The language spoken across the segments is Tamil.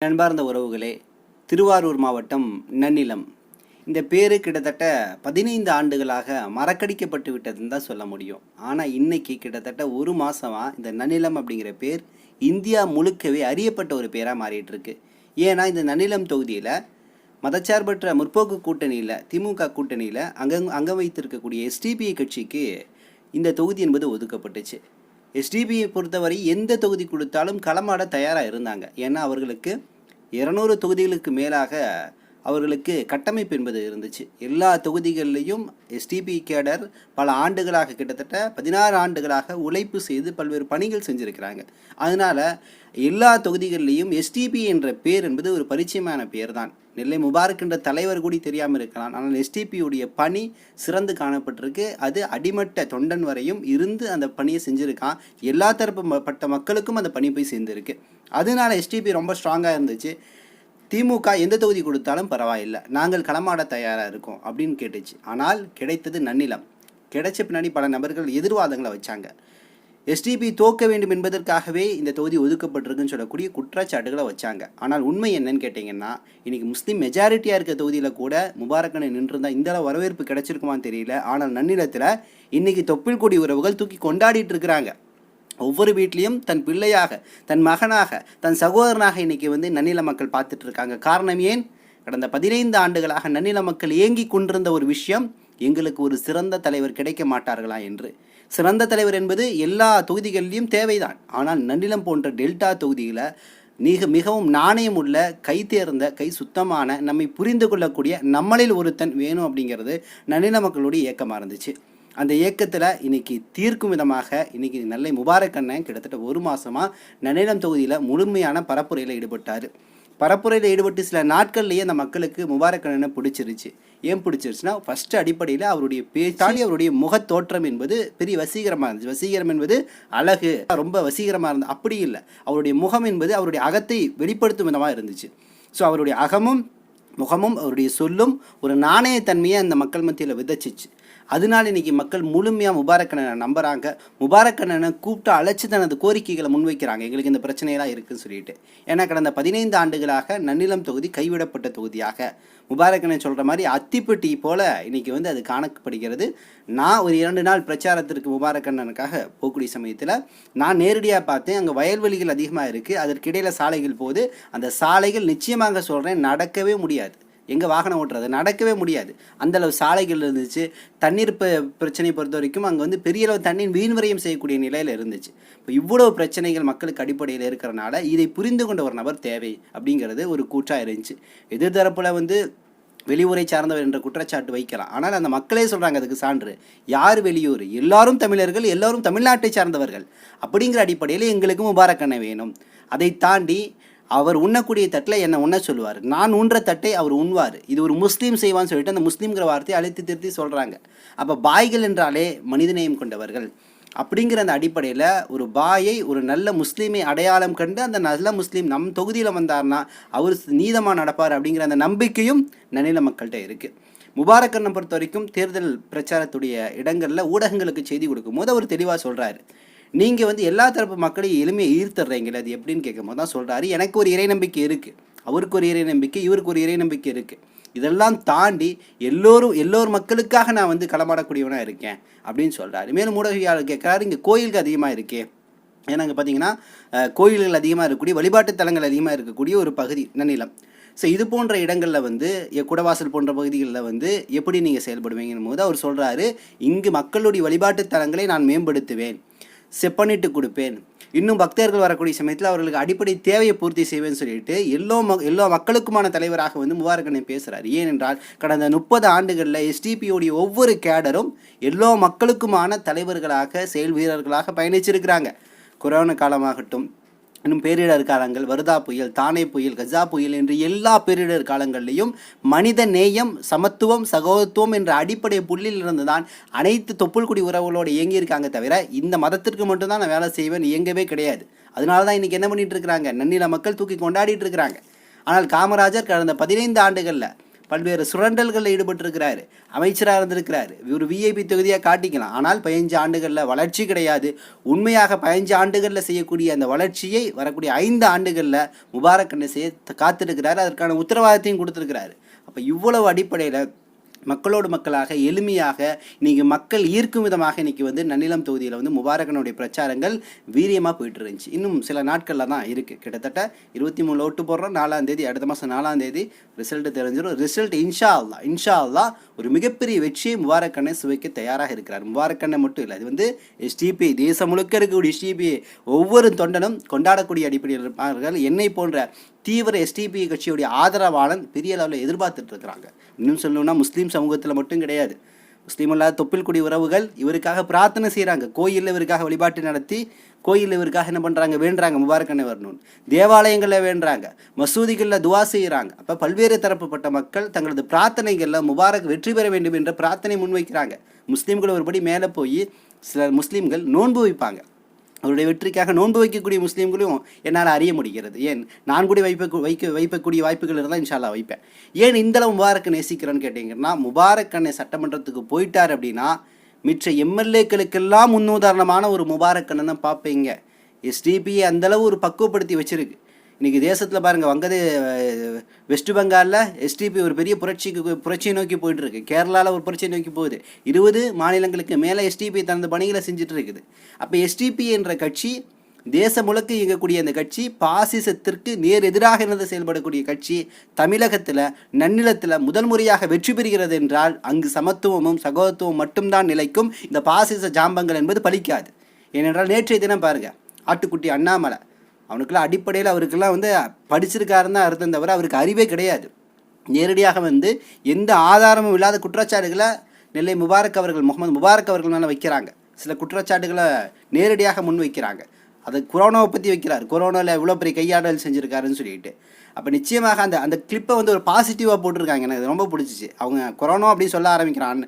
நண்பார்ந்த உறவுகளே, திருவாரூர் மாவட்டம் நன்னிலம். இந்த பேர் கிட்டத்தட்ட 15 ஆண்டுகளாக மறக்கடிக்கப்பட்டு விட்டதுன்னு தான் சொல்ல முடியும். ஆனால் இன்னைக்கு கிட்டத்தட்ட ஒரு மாதமாக இந்த நன்னிலம் அப்படிங்கிற பேர் இந்தியா முழுக்கவே அறியப்பட்ட ஒரு பேராக மாறிட்டு இருக்கு. ஏன்னா இந்த நன்னிலம் தொகுதியில் மதச்சார்பற்ற முற்போக்கு கூட்டணியில், திமுக கூட்டணியில் அங்கம் வைத்திருக்கக்கூடிய எஸ்டிபிஐ கட்சிக்கு இந்த தொகுதி என்பது ஒதுக்கப்பட்டுச்சு. எஸ்டிபியை பொறுத்தவரை எந்த தொகுதி கொடுத்தாலும் களமாட தயாராக இருந்தாங்க. ஏன்னா அவர்களுக்கு 200 தொகுதிகளுக்கு மேலாக அவர்களுக்கு கட்டமைப்பு என்பது இருந்துச்சு. எல்லா தொகுதிகளிலையும் எஸ்டிபி கேடர் பல ஆண்டுகளாக, கிட்டத்தட்ட 16 ஆண்டுகளாக உழைப்பு செய்து பல்வேறு பணிகள் செஞ்சுருக்கிறாங்க. அதனால் எல்லா தொகுதிகளிலையும் எஸ்டிபி என்ற பேர் என்பது ஒரு பரிச்சயமான பேர் தான். நெல்லை முபாரக் என்ற தலைவர் கூட தெரியாமல் இருக்கலாம், ஆனால் எஸ்டிபியுடைய பணி சிறந்து காணப்பட்டிருக்கு. அது அடிமட்ட தொண்டன் வரையும் இருந்து அந்த பணியை செஞ்சுருக்கான். எல்லா தரப்புப்பட்ட மக்களுக்கும் அந்த பணி போய் சேர்ந்துருக்கு. அதனால எஸ்டிபி ரொம்ப ஸ்ட்ராங்காக இருந்துச்சு. திமுக எந்த தொகுதி கொடுத்தாலும் பரவாயில்லை, நாங்கள் களமாட தயாராக இருக்கோம் அப்படின்னு கேட்டுச்சு. ஆனால் கிடைத்தது நன்னிலம். கிடைச்ச பின்னாடி பல நபர்கள் எதிர்வாதங்களை வச்சாங்க. எஸ்டிபி தோக்க வேண்டும் என்பதற்காகவே இந்த தொகுதி ஒதுக்கப்பட்டிருக்குன்னு சொல்லக்கூடிய குற்றச்சாட்டுகளை வச்சாங்க. ஆனால் உண்மை என்னன்னு கேட்டிங்கன்னா, இன்றைக்கி முஸ்லீம் மெஜாரிட்டியாக இருக்க தொகுதியில் கூட முபாரக்கனை நின்றுருந்தால் இந்த அளவு வரவேற்பு கிடைச்சிருக்குமான்னு தெரியல. ஆனால் நன்னிலத்தில் இன்றைக்கி தொப்பில் கொடி உறவுகள் தூக்கி கொண்டாடிட்டு இருக்கிறாங்க. ஒவ்வொரு வீட்லேயும் தன் பிள்ளையாக, தன் மகனாக, தன் சகோதரனாக இன்றைக்கி நன்னில மக்கள் பார்த்துட்டு இருக்காங்க. காரணம் ஏன்? கடந்த 15 ஆண்டுகளாக நன்னில மக்கள் ஏங்கி கொண்டிருந்த ஒரு விஷயம், எங்களுக்கு ஒரு சிறந்த தலைவர் கிடைக்க மாட்டார்களா என்று. சிறந்த தலைவர் என்பது எல்லா தொகுதிகளிலும் தேவைதான். ஆனால் நன்னிலம் போன்ற டெல்டா தொகுதியில் மிகவும் நாணயம் உள்ள, கை தேர்ந்த, கை சுத்தமான, நம்மை புரிந்து கொள்ளக்கூடிய நம்மளில் ஒருத்தன் வேணும் அப்படிங்கிறது நன்னில மக்களுடைய இயக்கமாக இருந்துச்சு. அந்த இயக்கத்தில் இன்றைக்கி தீர்க்கும் விதமாக இன்றைக்கி நெல்லை முபாரக் அண்ணன் கிட்டத்தட்ட ஒரு மாதமாக நன்னிலம் தொகுதியில் முழுமையான பரப்புரையில் ஈடுபட்டார். பரப்புரையில் ஈடுபட்டு சில நாட்கள்லேயே அந்த மக்களுக்கு முபாரக் அண்ணனை பிடிச்சிருச்சு. ஏன் பிடிச்சிருச்சுன்னா, ஃபஸ்ட்டு அடிப்படையில் அவருடைய பேச்சாளி, அவருடைய முகத்தோற்றம் என்பது பெரிய வசீகரமாக இருந்துச்சு. வசீகரம் என்பது அழகு, ரொம்ப வசீகரமாக இருந்தது. அப்படி இல்லை, அவருடைய முகம் என்பது அவருடைய அகத்தை வெளிப்படுத்தும் விதமாக இருந்துச்சு. ஸோ அவருடைய அகமும் முகமும் அவருடைய சொல்லும் ஒரு நாணயத்தன்மையை அந்த மக்கள் மத்தியில் விதைச்சிச்சு. அதனால இன்றைக்கி மக்கள் முழுமையாக முபாரக் அண்ணனை நம்புகிறாங்க. முபாரக் அண்ணனை கூப்பிட்டு அழைச்சி தனது கோரிக்கைகளை முன்வைக்கிறாங்க, எங்களுக்கு இந்த பிரச்சனையெல்லாம் இருக்குதுன்னு சொல்லிட்டு. ஏன்னா கடந்த 15 ஆண்டுகளாக நன்னிலம் தொகுதி கைவிடப்பட்ட தொகுதியாக, முபாரக் அண்ணன் சொல்கிற மாதிரி அத்திப்பட்டி போல் இன்றைக்கி அது காணப்படுகிறது. நான் ஒரு 2 நாள் பிரச்சாரத்திற்கு முபாரக் அண்ணனுக்காக போகக்கூடிய சமயத்தில் நான் நேரடியாக பார்த்தேன். அங்கே வயல்வெளிகள் அதிகமாக இருக்குது, அதற்கிடையில் சாலைகள் போகுது. அந்த சாலைகள் நிச்சயமாக சொல்கிறேன் நடக்கவே முடியாது. எங்கே வாகனம் ஓட்டுறது நடக்கவே முடியாது, அந்தளவு சாலைகள் இருந்துச்சு. தண்ணீர் பிரச்சனை பொறுத்த வரைக்கும் அங்கே பெரிய அளவு தண்ணீர் வீண்வரையும் செய்யக்கூடிய நிலையில் இருந்துச்சு. இப்போ இவ்வளவு பிரச்சனைகள் மக்களுக்கு அடிப்படையில் இருக்கிறனால இதை புரிந்து கொண்ட ஒரு நபர் தேவை அப்படிங்கிறது ஒரு கூற்றாக இருந்துச்சு. எதிர்த்தரப்பில் வெளியூரை சார்ந்தவர் என்ற குற்றச்சாட்டு வைக்கலாம். ஆனால் அந்த மக்களே சொல்கிறாங்க அதுக்கு சான்று. யார் வெளியூர்? எல்லாரும் தமிழர்கள், எல்லாரும் தமிழ்நாட்டை சார்ந்தவர்கள். அப்படிங்கிற அடிப்படையில் எங்களுக்கு முபாரக் அண்ணன் வேணும். அதை தாண்டி அவர் உண்ணக்கூடிய தட்டில் என்ன உண்ண சொல்லுவார், நான் உண்ற தட்டை அவர் உண்வார், இது ஒரு முஸ்லீம் செய்வான்னு சொல்லிட்டு அந்த முஸ்லீம்ங்கிற வார்த்தையை அழைத்து திருத்தி சொல்கிறாங்க. அப்போ பாய்கள் என்றாலே மனிதநேயம் கொண்டவர்கள் அப்படிங்கிற அந்த அடிப்படையில் ஒரு பாயை, ஒரு நல்ல முஸ்லீமை அடையாளம் கண்டு அந்த நல்ல முஸ்லீம் நம் தொகுதியில் வந்தார்னா அவர் நீதமாக நடப்பார் அப்படிங்கிற அந்த நம்பிக்கையும் நன்னில மக்கள்கிட்ட இருக்குது. முபாரக் அண்ணனை பொறுத்த வரைக்கும் தேர்தல் பிரச்சாரத்துடைய இடங்களில் ஊடகங்களுக்கு செய்தி கொடுக்கும் போது அவர் தெளிவாக சொல்கிறாரு, நீங்கள் எல்லா தரப்பு மக்களையும் எளிமையை ஈர்த்துடுறீங்களே, அது எப்படின்னு கேட்கும் போது தான் சொல்கிறாரு, எனக்கு ஒரு இறை நம்பிக்கை இருக்குது, அவருக்கு ஒரு இறை நம்பிக்கை, இவருக்கு ஒரு இறை நம்பிக்கை இருக்குது. இதெல்லாம் தாண்டி எல்லோரும் மக்களுக்காக நான் களமாடக்கூடியவனாக இருக்கேன் அப்படின்னு சொல்கிறாரு. மேலும் ஊடகவியாளர் கேட்குறாரு, இங்கே கோயிலுக்கு அதிகமாக இருக்கே. ஏன்னா இங்கே பார்த்தீங்கன்னா கோயில்கள் அதிகமாக இருக்கக்கூடிய, வழிபாட்டு தலங்கள் அதிகமாக இருக்கக்கூடிய ஒரு பகுதி நன்னிலம். ஸோ இது போன்ற இடங்களில் குடவாசல் போன்ற பகுதிகளில் எப்படி நீங்கள் செயல்படுவீங்கன்னு போது அவர் சொல்கிறாரு, இங்கு மக்களுடைய வழிபாட்டு தலங்களை நான் மேம்படுத்துவேன், செப்பனிட்டு கொடுப்பேன், இன்னும் பக்தர்கள் வரக்கூடிய சமயத்தில் அவர்களுக்கு அடிப்படை தேவையை பூர்த்தி செய்வேன்னு சொல்லிட்டு எல்லா மக்களுக்குமான தலைவராக முபாரக் அண்ணன் பேசுகிறார். ஏனென்றால் கடந்த 30 ஆண்டுகளில் எஸ்டிபியோடைய ஒவ்வொரு கேடரும் எல்லா மக்களுக்குமான தலைவர்களாக, செயல் வீரர்களாக பயணிச்சிருக்கிறாங்க. கொரோனா காலமாகட்டும், இன்னும் பேரிடர் காலங்கள், வருதா புயல், தானே புயல், கஜா புயல் என்று எல்லா பேரிடர் காலங்கள்லையும் மனித நேயம், சமத்துவம், சகோதரத்துவம் என்ற அடிப்படை புள்ளியில் இருந்து தான் அனைத்து தொப்புள்குடி உறவுகளோடு இயங்கியிருக்காங்க. தவிர இந்த மதத்திற்கு மட்டும்தான் நான் வேலை செய்வேன் இயங்கவே கிடையாது. அதனால தான் இன்றைக்கி என்ன பண்ணிட்டு இருக்கிறாங்க, நன்னில மக்கள் தூக்கி கொண்டாடிட்டு இருக்கிறாங்க. ஆனால் காமராஜர் கடந்த 15 ஆண்டுகளில் பல்வேறு சுரண்டல்களில் ஈடுபட்டிருக்கிறாரு, அமைச்சராக இருந்திருக்கிறாரு. ஒரு விஐபி தொகுதியாக காட்டிக்கலாம். ஆனால் 15 ஆண்டுகளில் வளர்ச்சி கிடையாது. உண்மையாக 15 ஆண்டுகளில் செய்யக்கூடிய அந்த வளர்ச்சியை வரக்கூடிய 5 ஆண்டுகளில் முபாரக் அண்ணன் செய்ய காத்திருக்கிறார். அதற்கான உத்தரவாதத்தையும் கொடுத்துருக்கிறாரு. அப்போ இவ்வளவு அடிப்படையில் மக்களோடு மக்களாக எளிமையாக இன்றைக்கி மக்கள் ஈர்க்கும் விதமாக இன்றைக்கி வந்து நன்னிலம் தொகுதியில் வந்து முபாரக்கனுடைய பிரச்சாரங்கள் வீரியமாக போயிட்டு இருந்துச்சு. இன்னும் சில நாட்களில் தான் இருக்குது. கிட்டத்தட்ட 23 ஓட்டு போடுறோம். 4ஆம் தேதி, அடுத்த மாதம் 4ஆம் தேதி ரிசல்ட்டு தெரிஞ்சிடும். ரிசல்ட் இன்ஷா அல்லாஹ் ஒரு மிகப்பெரிய வெற்றியை முபாரக்கண்ணை சுவைக்க தயாராக இருக்கிறார். முபாரக்கண்ணை மட்டும் இல்லை, அது வந்து எஸ்டிபி தேசம் முழுக்க இருக்கக்கூடிய எஸ்டிபி ஒவ்வொரு தொண்டனும் கொண்டாடக்கூடிய அடிப்படையில் இருப்பார்கள். என்னை போன்ற தீவிர எஸ்டிபி கட்சியுடைய ஆதரவாளன் பெரிய அளவில் எதிர்பார்த்துட்டு இருக்கிறாங்க. இன்னும் சொல்லணும்னா முஸ்லீம் சமூகத்தில் மட்டும் கிடையாது, முஸ்லீம் அல்லாத தொப்பில் குடி உறவுகள் இவருக்காக பிரார்த்தனை செய்கிறாங்க. கோயிலில் இவருக்காக வழிபாட்டு நடத்தி கோயிலில் இவருக்காக என்ன பண்ணுறாங்க, வேண்டுறாங்க முபாரக் அண்ணன் வரணும்னு. தேவாலயங்களில் வேண்டுறாங்க, மசூதிகளில் துவா செய்கிறாங்க. அப்போ பல்வேறு தரப்புப்பட்ட மக்கள் தங்களது பிரார்த்தனைகளில் முபாரக் வெற்றி பெற வேண்டும் என்ற பிரார்த்தனை முன்வைக்கிறாங்க. முஸ்லீம்கள் ஒருபடி மேலே போய் சில முஸ்லீம்கள் நோன்பு வைப்பாங்க. அவருடைய வெற்றிக்காக நோன்பு வைக்கக்கூடிய முஸ்லீம்களையும் என்னால் அறிய முடிகிறது. ஏன் நான் கூட வைக்கக்கூடிய வாய்ப்புகள் இருந்தால் இன்ஷா அல்லாஹ் வைப்பேன். ஏன் இந்தளவு முபாரக் நேசிக்கிறேன்னு கேட்டிங்கன்னா, முபாரக் அண்ணன் சட்டமன்றத்துக்கு போயிட்டார் அப்படின்னா மிச்ச எம்எல்ஏக்களுக்கெல்லாம் முன்னுதாரணமான ஒரு முபாரக் அண்ணனை பார்ப்பீங்க. எஸ்டிபியை அந்தளவு ஒரு பக்குவப்படுத்தி வச்சிருக்கு. இன்றைக்கி தேசத்தில் பாருங்கள், வெஸ்ட் பெங்காலில் எஸ்டிபி ஒரு பெரிய புரட்சியை நோக்கி போயிட்டுருக்கு. கேரளாவில் ஒரு புரட்சியை நோக்கி போகுது. 20 மாநிலங்களுக்கு மேலே எஸ்டிபி தனது பணிகளை செஞ்சுட்டு இருக்குது. அப்போ எஸ்டிபி என்ற கட்சி தேசம் முழுக்க இயங்கக்கூடிய அந்த கட்சி பாசிசத்திற்கு நேர் எதிராக இருந்து செயல்படக்கூடிய கட்சி தமிழகத்தில் நன்னிலத்தில் முதல் முறையாக வெற்றி பெறுகிறது என்றால் அங்கு சமத்துவமும் சகோதரத்துவம் மட்டும்தான் நிலைக்கும். இந்த பாசிச ஜாம்பங்கள் என்பது பலிக்காது. ஏனென்றால் நேற்றைய தினம் பாருங்கள், ஆட்டுக்குட்டி அண்ணாமலை அவனுக்கெல்லாம் அடிப்படையில் அவருக்கெல்லாம் வந்து படிச்சிருக்காருன்னு தான் அர்த்தம் தவிர அவருக்கு அறிவே கிடையாது. நேரடியாக வந்து எந்த ஆதாரமும் இல்லாத குற்றச்சாட்டுகளை நெல்லை முகமது முபாரக் அவர்கள் மேலே வைக்கிறாங்க. சில குற்றச்சாட்டுகளை நேரடியாக முன் வைக்கிறாங்க. அது கொரோனாவை பற்றி வைக்கிறார், கொரோனாவில் எவ்வளோ பெரிய கையாடல் செஞ்சுருக்காருன்னு சொல்லிட்டு. அப்போ நிச்சயமாக அந்த கிளிப்பை வந்து ஒரு பாசிட்டிவாக போட்டிருக்காங்க. எனக்கு ரொம்ப பிடிச்சிச்சு. அவங்க கொரோனா அப்படின்னு சொல்ல ஆரம்பிக்கிறான்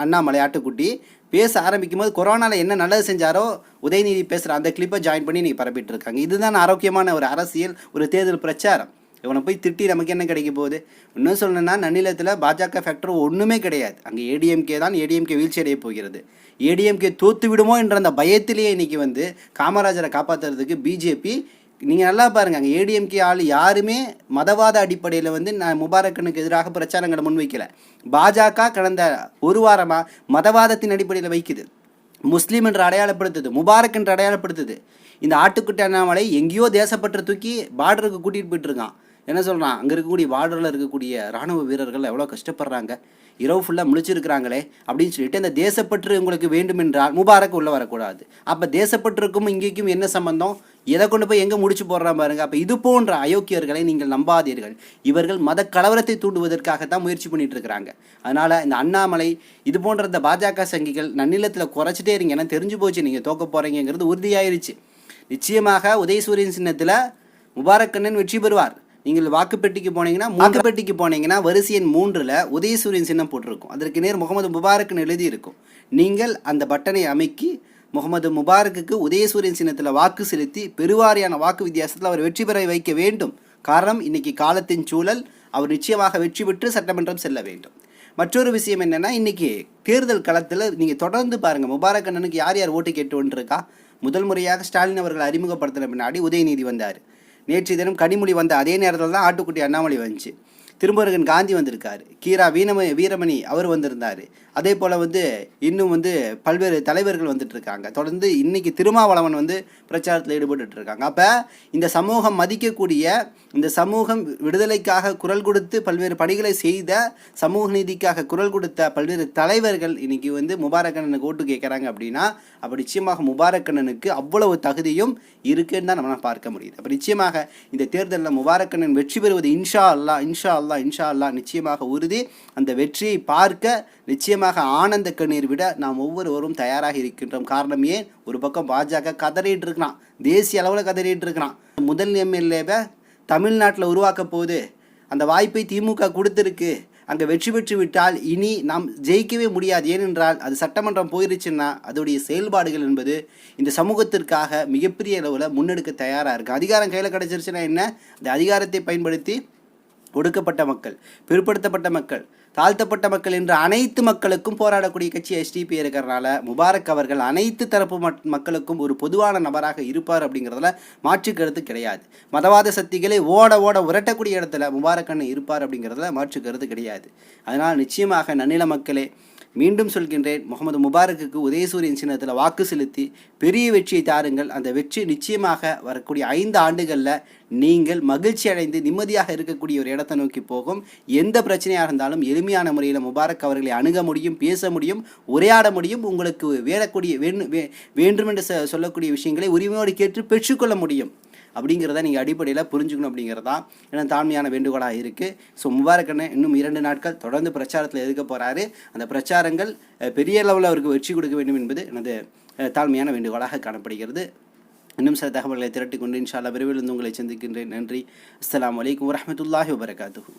அண்ணாமலை ஆட்டுக்குட்டி பேச ஆரம்பிக்கும் போது கொரோனாவில் என்ன நல்லது செஞ்சாரோ உதயநிதி பேசுகிற அந்த கிளிப்பை ஜாயின் பண்ணி நீங்கள் பரப்பிட்டு இருக்காங்க. இதுதான் ஆரோக்கியமான ஒரு அரசியல், ஒரு தேர்தல் பிரச்சாரம். இவனை போய் திட்டி நமக்கு என்ன கிடைக்க போகுது? இன்னும் சொல்லணும்னா நன்னிலத்தில் பாஜக ஃபேக்டர் ஒன்றுமே கிடையாது. அங்கே ஏடிஎம்கே தான். ஏடிஎம்கே வீழ்ச்சி அடைய போகிறது. ஏடிஎம்கே தோற்று விடுமோ என்ற அந்த பயத்திலேயே இன்றைக்கி வந்து காமராஜரை காப்பாற்றுறதுக்கு பிஜேபி, நீங்கள் நல்லா பாருங்கள், அங்கே ஏடிஎம்கே ஆள் யாருமே மதவாத அடிப்படையில் வந்து நான் முபாரக்கனுக்கு எதிராக பிரச்சாரங்களை முன்வைக்கல. பாஜக கடந்த ஒரு வாரமாக மதவாதத்தின் அடிப்படையில் வைக்குது. முஸ்லீம் என்று அடையாளப்படுத்துது, முபாரக் என்று அடையாளப்படுத்துது. இந்த ஆட்டுக்குட்டி அண்ணாமலை எங்கேயோ தேசப்பற்று தூக்கி பார்டருக்கு கூட்டிகிட்டு போயிட்டுருக்கான். என்ன சொல்கிறான், அங்கே இருக்கக்கூடிய பார்டரில் இருக்கக்கூடிய இராணுவ வீரர்கள் எவ்வளோ கஷ்டப்படுறாங்க, இரவு ஃபுல்லாக முழிச்சிருக்கிறாங்களே அப்படின்னு சொல்லிட்டு, அந்த தேசப்பற்று உங்களுக்கு வேண்டுமென்றால் முபாரக் உள்ளே வரக்கூடாது. அப்போ தேசப்பற்றுக்கும் இங்கேக்கும் என்ன சம்பந்தம்? எதை கொண்டு போய் எங்கே முடிச்சு போடுறான் பாருங்க. அப்போ இது போன்ற அயோக்கியர்களை நீங்கள் நம்பாதீர்கள். இவர்கள் மத கலவரத்தை தூண்டுவதற்காகத்தான் முயற்சி பண்ணிட்டு இருக்கிறாங்க. அதனால் இந்த அண்ணாமலை இது போன்ற இந்த பாஜக சங்கிகள் நன்னிலத்தில் குறைச்சிட்டே இருங்க. ஏன்னா தெரிஞ்சு போச்சு நீங்கள் தோக்க போகிறீங்கிறது உறுதியாயிருச்சு. நிச்சயமாக உதயசூரியன் சின்னத்தில் முபாரக் அண்ணன் வெற்றி பெறுவார். நீங்கள் வாக்குப்பெட்டிக்கு போனீங்கன்னா வரிசை எண் 3ல் உதயசூரியன் சின்னம் போட்டிருக்கும். அதற்கு நேர் முகமது முபாரக்னு எழுதியிருக்கும். நீங்கள் அந்த பட்டனை அமைக்கி முகமது முபாரக்குக்கு உதயசூரியன் சின்னத்தில் வாக்கு செலுத்தி பெருவாரியான வாக்கு வித்தியாசத்தில் அவர் வெற்றி பெற வைக்க வேண்டும். காரணம், இன்னைக்கு காலத்தின் சூழல். அவர் நிச்சயமாக வெற்றி பெற்று சட்டமன்றம் செல்ல வேண்டும். மற்றொரு விஷயம் என்னென்னா, இன்றைக்கி தேர்தல் களத்தில் நீங்கள் தொடர்ந்து பாருங்கள், முபாரக் அண்ணனுக்கு யார் யார் ஓட்டு கேட்டு வந்துருக்கா. முதல் முறையாக ஸ்டாலின் அவர்கள் அறிமுகப்படுத்தின பின்னாடி உதயநிதி வந்தார். நேற்று தினம் கனிமொழி வந்த அதே நேரத்தில் தான் ஆட்டுக்குட்டி அண்ணாமலை வந்துச்சு. திருமுருகன் காந்தி வந்திருக்காரு. கீரா வீரமணி அவர் வந்திருந்தார். அதே போல் வந்து இன்னும் வந்து பல்வேறு தலைவர்கள் வந்துட்டுருக்காங்க. தொடர்ந்து இன்றைக்கி திருமாவளவன் வந்து பிரச்சாரத்தில் ஈடுபட்டுருக்காங்க. அப்போ இந்த சமூகம் மதிக்கக்கூடிய, இந்த சமூகம் விடுதலைக்காக குரல் கொடுத்து பல்வேறு பணிகளை செய்த, சமூக நீதிக்காக குரல் கொடுத்த பல்வேறு தலைவர்கள் இன்றைக்கி வந்து முபாரக் அண்ணனுக்கு ஓட்டு கேட்குறாங்க அப்படின்னா, அப்போ நிச்சயமாக முபாரக் அண்ணனுக்கு அவ்வளவு தகுதியும் இருக்குன்னு தான் நம்ம பார்க்க முடியுது. அப்போ நிச்சயமாக இந்த தேர்தலில் முபாரக் அண்ணன் வெற்றி பெறுவது இன்ஷா அல்லா நிச்சயமாக உறுதி. அந்த வெற்றியை பார்க்க நிச்சயமாக ஆனந்த கண்ணீர் விட நாம் ஒவ்வொருவரும் தயாராக இருக்கின்றோம். காரணம் ஏன்? ஒரு பக்கம் பாஜக கதறிட்டு இருக்கிறான், தேசிய அளவில் கதறிட்டு இருக்கிறான். முதல் எம்எல்ஏவை தமிழ்நாட்டில் உருவாக்க போகுது, அந்த வாய்ப்பை திமுக கொடுத்துருக்கு. அங்கே வெற்றி பெற்று விட்டால் இனி நாம் ஜெயிக்கவே முடியாது. ஏனென்றால் அது சட்டமன்றம் போயிருச்சுன்னா அதோடைய செயல்பாடுகள் என்பது இந்த சமூகத்திற்காக மிகப்பெரிய அளவில் முன்னெடுக்க தயாராக இருக்குது. அதிகாரம் கையில் கிடச்சிருச்சுன்னா என்ன, அந்த அதிகாரத்தை பயன்படுத்தி ஒடுக்கப்பட்ட மக்கள், பிற்படுத்தப்பட்ட மக்கள், தாழ்த்தப்பட்ட மக்கள் என்ற அனைத்து மக்களுக்கும் போராடக்கூடிய கட்சி SDP இருக்கிறனால முபாரக் அவர்கள் அனைத்து தரப்பு மக்களுக்கும் ஒரு பொதுவான நபராக இருப்பார் அப்படிங்கிறதுல மாற்று கருத்து கிடையாது. மதவாத சக்திகளை ஓட ஓட உரட்டக்கூடிய இடத்துல முபாரக் அண்ணன் இருப்பார் அப்படிங்கிறதுல மாற்று கருத்து கிடையாது. அதனால் நிச்சயமாக நன்னில மக்களே, மீண்டும் சொல்கின்றேன், முகமது முபாரக்குக்கு உதயசூரியன் சின்னத்தில் வாக்கு செலுத்தி பெரிய வெற்றியை தாருங்கள். அந்த வெற்றி நிச்சயமாக வரக்கூடிய 5 ஆண்டுகளில் நீங்கள் மகிழ்ச்சி அடைந்து நிம்மதியாக இருக்கக்கூடிய ஒரு இடத்தை நோக்கி போகும். எந்த பிரச்சனையாக இருந்தாலும் எளிமையான முறையில் முபாரக் அவர்களை அணுக முடியும், பேச முடியும், உரையாட முடியும். உங்களுக்கு வேண்டுமென்று சொல்லக்கூடிய விஷயங்களை உரிமையோடு கேட்டு பெற்றுக்கொள்ள முடியும். அப்படிங்கிறத நீங்கள் அடிப்படையில் புரிஞ்சுக்கணும் அப்படிங்கிறதான் எனக்கு தாழ்மையான வேண்டுகோளாக இருக்குது. ஸோ முபாரக் அண்ணன் இன்னும் 2 நாட்கள் தொடர்ந்து பிரச்சாரத்தில் இருக்க போகிறாரு. அந்த பிரச்சாரங்கள் பெரிய லெவலில் அவருக்கு வெற்றி கொடுக்க வேண்டும் என்பது எனது தாழ்மையான வேண்டுகோளாக காணப்படுகிறது. இன்னும் சில தகவல்களை திரட்டி கொண்டு இன்ஷா அல்லாஹ் விரைவில் உங்களை சந்திக்கின்றேன். நன்றி. அஸ்ஸலாமு அலைக்கும் வரஹ்மத்துல்லாஹி வபரகாத்துஹு.